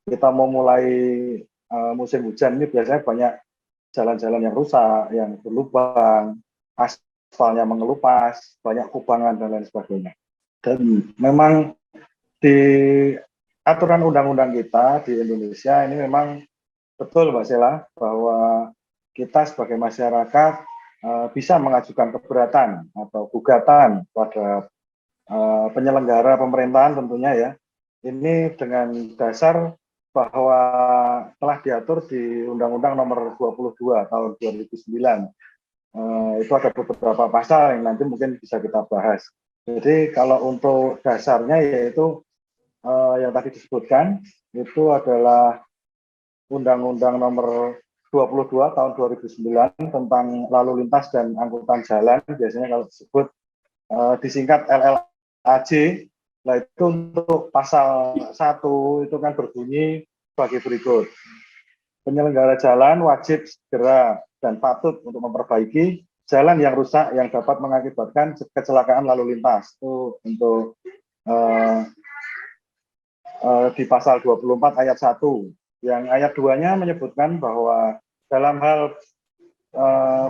kita mau mulai musim hujan ini biasanya banyak jalan-jalan yang rusak, yang berlubang, aspalnya mengelupas, banyak kubangan dan lain sebagainya. Dan memang di aturan undang-undang kita di Indonesia ini memang betul Mbak Sela bahwa kita sebagai masyarakat bisa mengajukan keberatan atau gugatan pada penyelenggara pemerintahan tentunya ya. Ini dengan dasar bahwa telah diatur di Undang-Undang Nomor 22 Tahun 2009. Itu ada beberapa pasal yang nanti mungkin bisa kita bahas. Jadi kalau untuk dasarnya yaitu yang tadi disebutkan itu adalah Undang-Undang Nomor 22 Tahun 2009 tentang lalu lintas dan angkutan jalan, biasanya kalau disebut disingkat LLAJ. Nah itu untuk pasal 1 itu kan berbunyi sebagai berikut. Penyelenggara jalan wajib segera dan patut untuk memperbaiki jalan yang rusak yang dapat mengakibatkan kecelakaan lalu lintas. Itu untuk di pasal 24 ayat 1. Yang ayat 2-nya menyebutkan bahwa dalam hal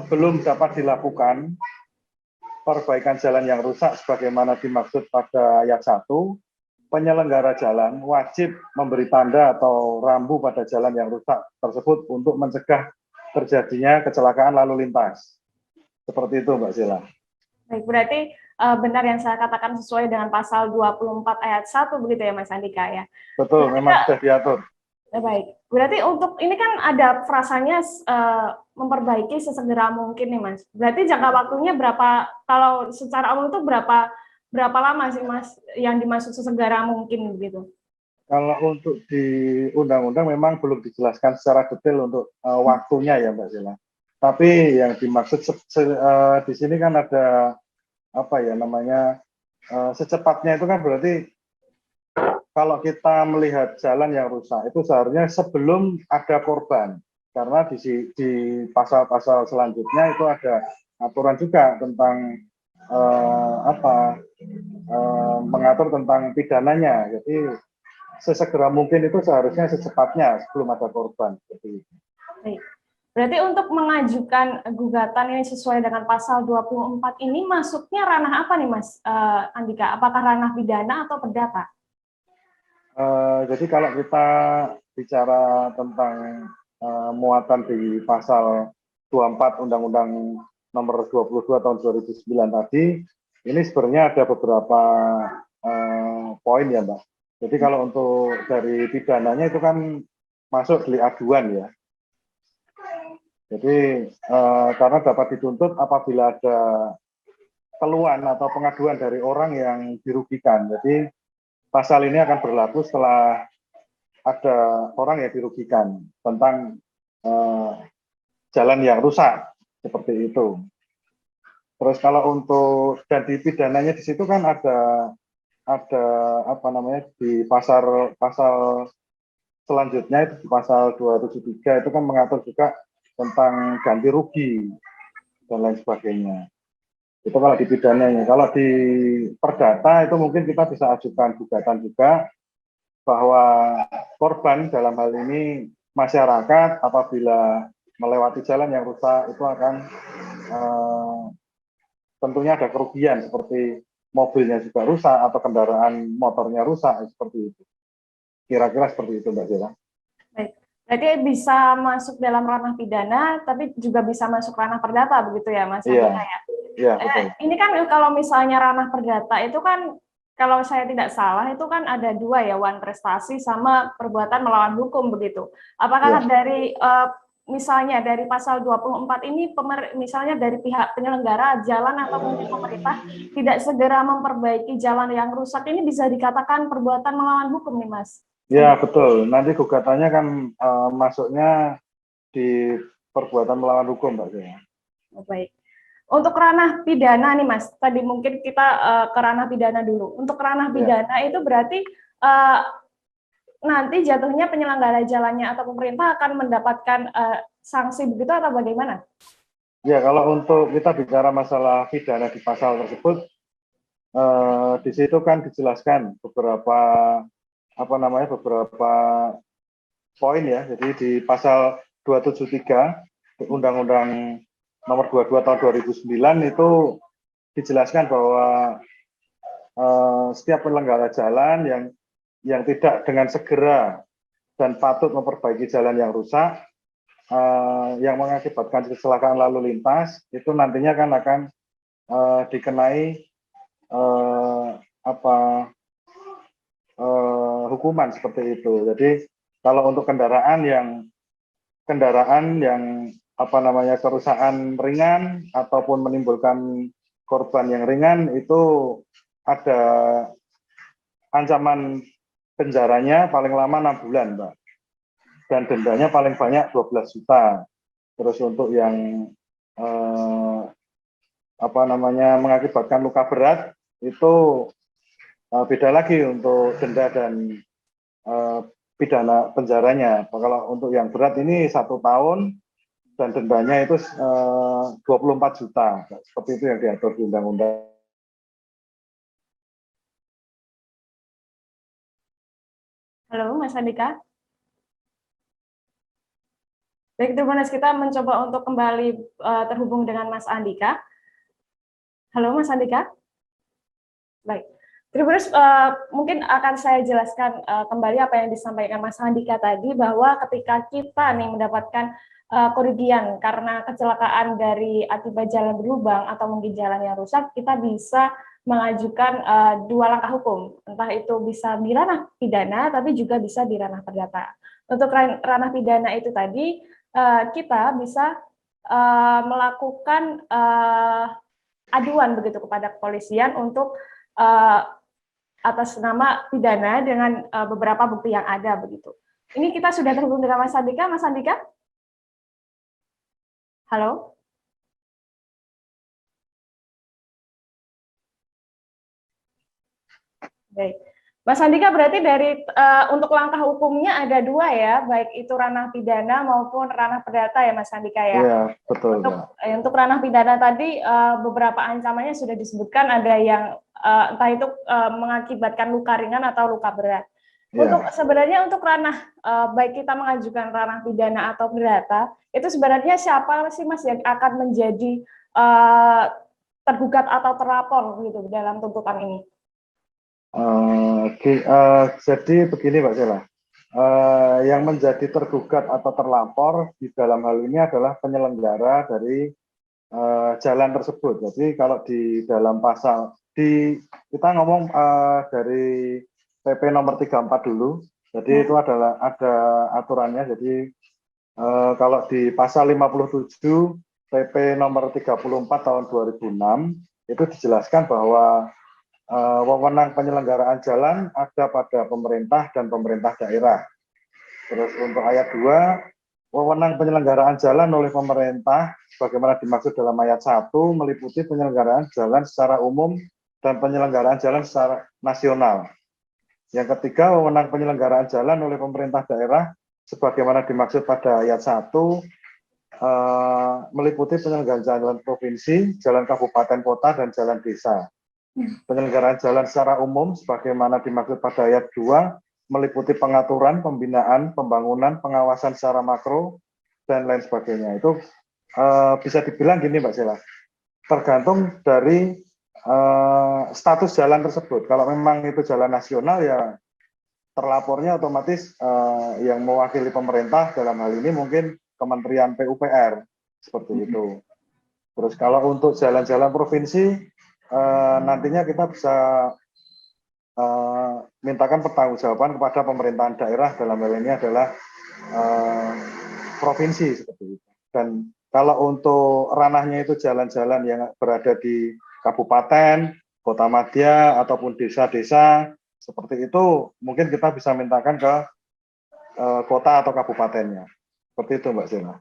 belum dapat dilakukan perbaikan jalan yang rusak sebagaimana dimaksud pada ayat 1, penyelenggara jalan wajib memberi tanda atau rambu pada jalan yang rusak tersebut untuk mencegah terjadinya kecelakaan lalu lintas. Seperti itu Mbak Sila. Baik, berarti benar yang saya katakan sesuai dengan pasal 24 ayat 1 begitu ya Mas Andika ya? Betul, berarti memang sudah diatur. Baik, berarti untuk ini kan ada frasanya memperbaiki sesegera mungkin nih Mas. Berarti jangka waktunya berapa, kalau secara umum itu berapa lama sih Mas yang dimaksud sesegera mungkin begitu? Kalau untuk di undang-undang memang belum dijelaskan secara detail untuk waktunya ya Mbak Sila. Tapi yang dimaksud di sini kan ada apa ya namanya secepatnya itu kan berarti kalau kita melihat jalan yang rusak itu seharusnya sebelum ada korban, karena di pasal-pasal selanjutnya itu ada aturan juga tentang mengatur tentang pidananya. Jadi sesegera mungkin itu seharusnya secepatnya sebelum ada korban. Jadi Baik. Berarti untuk mengajukan gugatan ini sesuai dengan pasal 24 ini masuknya ranah apa nih Mas Andika? Apakah ranah pidana atau perdata? Jadi kalau kita bicara tentang muatan di pasal 24 Undang-Undang Nomor 22 Tahun 2009 tadi, ini sebenarnya ada beberapa poin ya Mbak. Jadi kalau untuk dari pidananya itu kan masuk delik aduan ya. Jadi karena dapat dituntut apabila ada keluhan atau pengaduan dari orang yang dirugikan. Jadi pasal ini akan berlaku setelah ada orang yang dirugikan tentang jalan yang rusak seperti itu. Terus kalau untuk dan di pidananya di situ kan ada apa namanya di pasal selanjutnya itu di pasal 273 itu kan mengatur juga tentang ganti rugi dan lain sebagainya. Itu kalau di pidananya. Kalau di perdata itu mungkin kita bisa ajukan gugatan juga bahwa korban dalam hal ini masyarakat apabila melewati jalan yang rusak itu akan tentunya ada kerugian seperti mobilnya juga rusak atau kendaraan motornya rusak seperti itu. Kira-kira seperti itu Mbak Jela. Baik. Berarti bisa masuk dalam ranah pidana, tapi juga bisa masuk ranah perdata, begitu ya, Mas? Iya, iya betul. Ini kan kalau misalnya ranah perdata itu kan, kalau saya tidak salah, itu kan ada dua ya, wan prestasi sama perbuatan melawan hukum, begitu. Apakah dari, misalnya dari pasal 24 ini, misalnya dari pihak penyelenggara jalan atau mungkin pemerintah, tidak segera memperbaiki jalan yang rusak, ini bisa dikatakan perbuatan melawan hukum nih, Mas? Ya betul, nanti gugatannya kan masuknya di perbuatan melawan hukum Mbak Zia. Oh, baik. Untuk ranah pidana nih Mas, tadi mungkin kita ke ranah pidana dulu. Untuk ranah pidana itu berarti nanti jatuhnya penyelenggara jalannya atau pemerintah akan mendapatkan sanksi begitu atau bagaimana? Ya kalau untuk kita bicara masalah pidana di pasal tersebut, di situ kan dijelaskan beberapa poin ya. Jadi di pasal 273 Undang-Undang Nomor 22 Tahun 2009 itu dijelaskan bahwa setiap penyelenggara jalan yang tidak dengan segera dan patut memperbaiki jalan yang rusak, yang mengakibatkan kecelakaan lalu lintas, itu nantinya kan akan dikenai hukuman seperti itu. Jadi kalau untuk kendaraan yang kerusakan ringan ataupun menimbulkan korban yang ringan, itu ada ancaman penjaranya paling lama 6 bulan, Mbak. Dan dendanya paling banyak 12 juta. Terus untuk yang mengakibatkan luka berat itu beda lagi untuk denda dan pidana penjaranya. Kalau untuk yang berat ini 1 tahun dan dendanya itu 24 juta. Seperti itu yang diatur di undang-undang. Halo, Mas Andika. Baik, Tribuners, kita mencoba untuk kembali terhubung dengan Mas Andika. Halo, Mas Andika. Baik, Tribuners, mungkin akan saya jelaskan kembali apa yang disampaikan Mas Andika tadi, bahwa ketika kita nih mendapatkan kerugian karena kecelakaan dari akibat jalan berlubang atau mungkin jalan yang rusak, kita bisa mengajukan 2 langkah hukum, entah itu bisa di ranah pidana, tapi juga bisa di ranah perdata. Untuk ranah pidana itu tadi, kita bisa melakukan aduan begitu kepada kepolisian untuk atas nama pidana dengan beberapa bukti yang ada begitu. Ini kita sudah terhubung dengan Mas Andika. Mas Andika? Halo? Baik. Mas Andika, berarti dari untuk langkah hukumnya ada 2 ya, baik itu ranah pidana maupun ranah perdata ya, Mas Andika ya. Iya, betul. Untuk ranah pidana tadi beberapa ancamannya sudah disebutkan, ada yang entah itu mengakibatkan luka ringan atau luka berat. Yeah. Sebenarnya untuk ranah baik kita mengajukan ranah pidana atau perdata, itu sebenarnya siapa sih, Mas, yang akan menjadi tergugat atau terlapor gitu dalam tuntutan ini? Jadi begini, Mbak Sela, yang menjadi tergugat atau terlapor di dalam hal ini adalah penyelenggara dari jalan tersebut. Jadi kalau di dalam pasal kita ngomong dari PP nomor 34 dulu. Jadi itu adalah ada aturannya. Jadi kalau di pasal 57 PP nomor 34 tahun 2006 itu dijelaskan bahwa wewenang penyelenggaraan jalan ada pada pemerintah dan pemerintah daerah. Terus untuk ayat 2, wewenang penyelenggaraan jalan oleh pemerintah sebagaimana dimaksud dalam ayat 1 meliputi penyelenggaraan jalan secara umum dan penyelenggaraan jalan secara nasional. Yang ketiga, wewenang penyelenggaraan jalan oleh pemerintah daerah sebagaimana dimaksud pada ayat 1 meliputi penyelenggaraan jalan provinsi, jalan kabupaten kota, dan jalan desa. Penyelenggaraan jalan secara umum sebagaimana dimaksud pada ayat 2 meliputi pengaturan, pembinaan, pembangunan, pengawasan secara makro, dan lain sebagainya. Itu bisa dibilang gini, Mbak Sela, tergantung dari status jalan tersebut. Kalau memang itu jalan nasional, ya terlapornya otomatis yang mewakili pemerintah dalam hal ini mungkin Kementerian PUPR, seperti itu. Terus kalau untuk jalan-jalan provinsi, nantinya kita bisa mintakan pertanggungjawaban kepada pemerintahan daerah, dalam hal ini adalah provinsi, seperti itu. Dan kalau untuk ranahnya itu jalan-jalan yang berada di kabupaten, kota madya, ataupun desa-desa, seperti itu mungkin kita bisa mintakan ke kota atau kabupatennya. Seperti itu, Mbak Sela.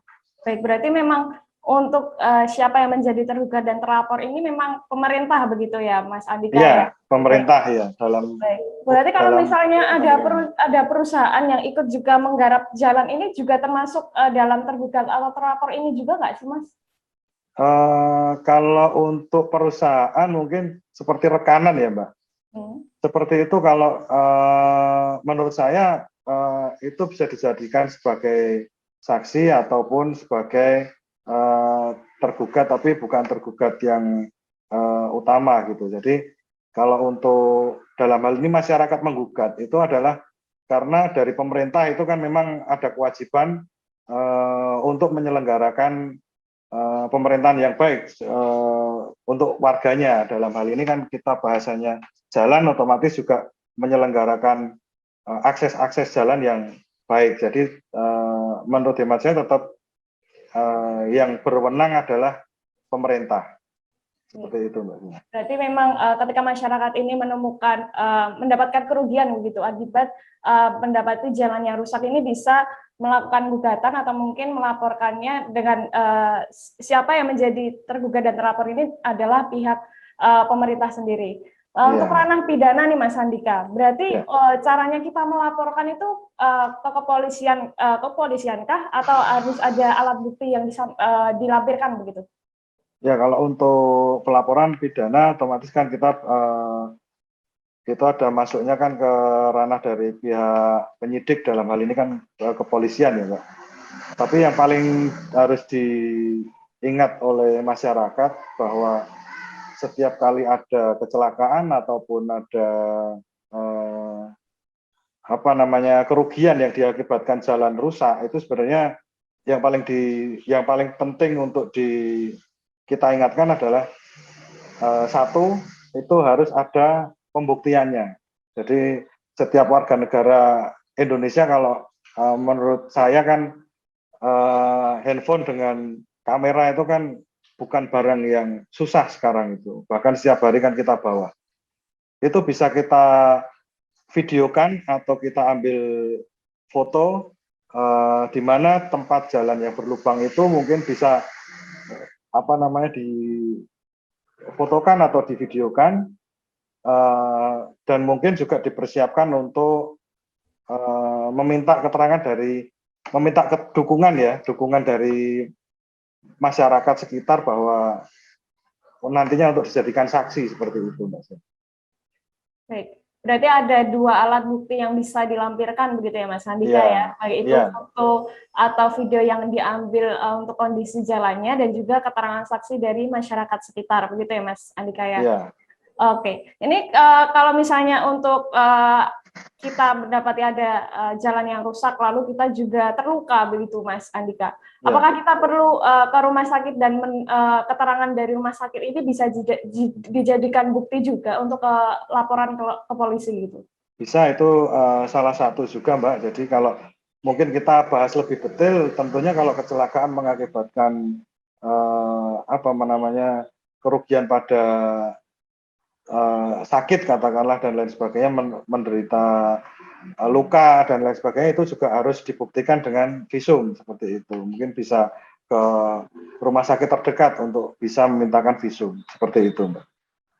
Baik, berarti memang untuk siapa yang menjadi tergugat dan terlapor ini memang pemerintah begitu ya, Mas Andika? Iya, ya? Pemerintah. Baik. Ya. Baik. Berarti kalau misalnya ada perusahaan yang ikut juga menggarap jalan ini juga termasuk dalam tergugat atau terlapor ini juga nggak sih, Mas? Kalau untuk perusahaan mungkin seperti rekanan ya, Mbak. Seperti itu kalau menurut saya itu bisa dijadikan sebagai saksi ataupun sebagai tergugat, tapi bukan tergugat yang utama gitu. Jadi kalau untuk dalam hal ini masyarakat menggugat itu adalah karena dari pemerintah itu kan memang ada kewajiban untuk menyelenggarakan pemerintahan yang baik untuk warganya. Dalam hal ini kan kita bahasanya jalan, otomatis juga menyelenggarakan akses-akses jalan yang baik. Jadi menurut hemat saya tetap yang berwenang adalah pemerintah. Seperti itu, Mbak. Berarti memang ketika masyarakat ini menemukan mendapatkan kerugian begitu akibat mendapati jalan yang rusak, ini bisa melakukan gugatan atau mungkin melaporkannya dengan siapa yang menjadi tergugat dan terlapor ini adalah pihak pemerintah sendiri. Untuk ranah pidana nih Mas Andika, berarti caranya kita melaporkan itu ke kepolisiankah atau harus ada alat bukti yang bisa dilampirkan begitu? Ya, kalau untuk pelaporan pidana otomatis kan kita itu ada masuknya kan ke ranah dari pihak penyidik, dalam hal ini kan kepolisian ya Pak. Tapi yang paling harus diingat oleh masyarakat bahwa setiap kali ada kecelakaan ataupun ada kerugian yang diakibatkan jalan rusak, itu sebenarnya yang paling penting untuk kita ingatkan adalah satu, itu harus ada pembuktiannya. Jadi setiap warga negara Indonesia, kalau menurut saya kan handphone dengan kamera itu kan bukan barang yang susah sekarang itu. Bahkan setiap hari kan kita bawa. Itu bisa kita videokan atau kita ambil foto di mana tempat jalan yang berlubang itu mungkin bisa difotokan atau divideokan, dan mungkin juga dipersiapkan untuk meminta dukungan dari masyarakat sekitar bahwa nantinya untuk dijadikan saksi seperti itu, Mbak. Baik, berarti ada dua alat bukti yang bisa dilampirkan begitu ya Mas Andika ya, baik itu foto atau video yang diambil untuk kondisi jalannya dan juga keterangan saksi dari masyarakat sekitar begitu ya Mas Andika ya. Oke, ini kalau misalnya untuk kita mendapati ada jalan yang rusak lalu kita juga terluka begitu Mas Andika, apakah kita perlu ke rumah sakit dan keterangan dari rumah sakit ini bisa dijadikan bukti juga untuk laporan ke polisi gitu? Bisa, itu salah satu juga Mbak. Jadi kalau mungkin kita bahas lebih detail, tentunya kalau kecelakaan mengakibatkan kerugian pada sakit katakanlah dan lain sebagainya, menderita luka dan lain sebagainya, itu juga harus dibuktikan dengan visum seperti itu. Mungkin bisa ke rumah sakit terdekat untuk bisa memintakan visum seperti itu, Mbak.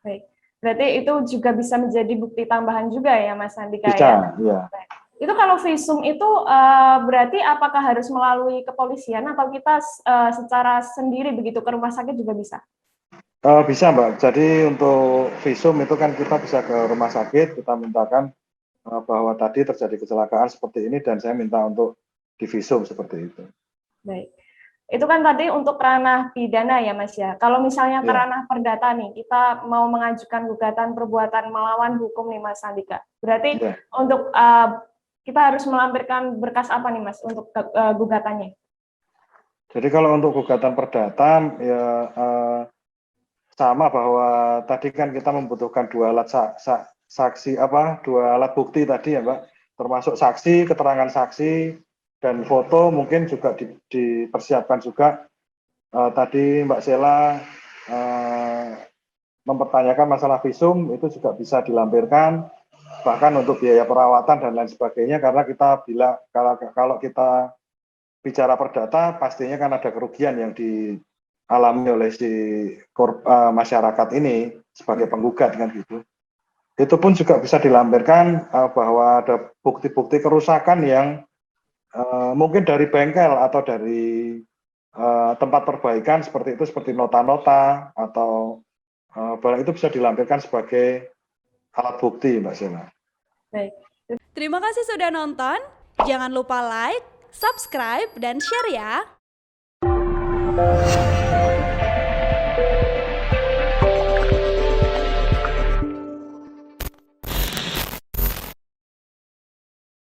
Baik, berarti itu juga bisa menjadi bukti tambahan juga ya Mas Andika ya? Iya. Itu kalau visum itu berarti apakah harus melalui kepolisian atau kita secara sendiri begitu ke rumah sakit juga bisa? Bisa Mbak, jadi untuk visum itu kan kita bisa ke rumah sakit, kita mintakan bahwa tadi terjadi kecelakaan seperti ini dan saya minta untuk divisum seperti itu. Baik, itu kan tadi untuk ranah pidana ya Mas ya. Kalau misalnya ke ranah perdata nih, kita mau mengajukan gugatan perbuatan melawan hukum nih Mas Andika. Berarti untuk kita harus melampirkan berkas apa nih Mas untuk gugatannya? Jadi kalau untuk gugatan perdata ya sama, bahwa tadi kan kita membutuhkan dua alat dua alat bukti tadi ya Mbak, termasuk saksi, keterangan saksi, dan foto mungkin juga dipersiapkan juga. Tadi Mbak Sela mempertanyakan masalah visum, itu juga bisa dilampirkan, bahkan untuk biaya perawatan dan lain sebagainya, karena kita kalau kita bicara perdata, pastinya kan ada kerugian yang dialami oleh si masyarakat ini sebagai penggugat kan gitu. Itu pun juga bisa dilampirkan bahwa ada bukti-bukti kerusakan yang mungkin dari bengkel atau dari tempat perbaikan seperti itu, seperti nota-nota atau barang itu bisa dilampirkan sebagai alat bukti, Mbak Sena. Baik. Terima kasih sudah nonton. Jangan lupa like, subscribe, dan share ya.